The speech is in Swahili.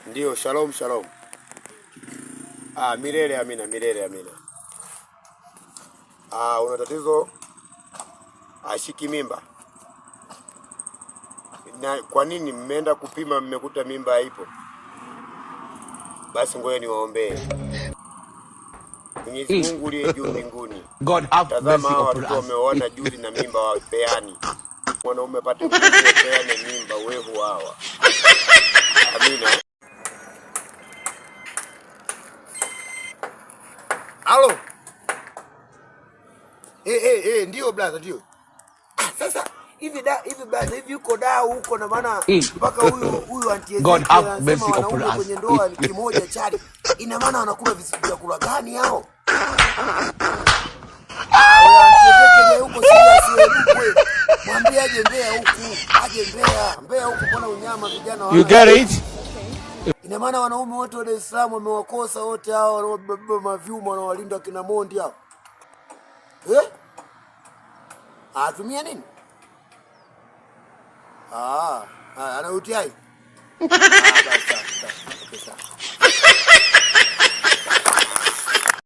Ndio, shalom shalom. Milele amina, milele amina. Una tatizo ashiki mimba. Na kwa nini mmeenda kupima mmekuta mimba haipo? Basi ngoja niwaombee. Mwenyezi Mungu aliye juu mbinguni, tazama hawa watoto wameoana juzi na mimba wapeani. Mwanaume pate kupeana mimba wewe hawa. Amina. Halo. Ndio brother ndio. Sasa hivi brother hivi uko huko na maana mpaka huyu anti anasema wanaume kwenye ndoa ni kimoja chali. Ina maana wanakula vyakula gani hao? Huko mwambie aje Mbeya huku, aje Mbeya huku kuna unyama vijana wao. You get it? Ina maana wanaume wote wa Dar es Salaam wamewakosa wote hao wanaobeba mavyuma na walinda kina Mondi hao. Atumia nini? Ana UTI.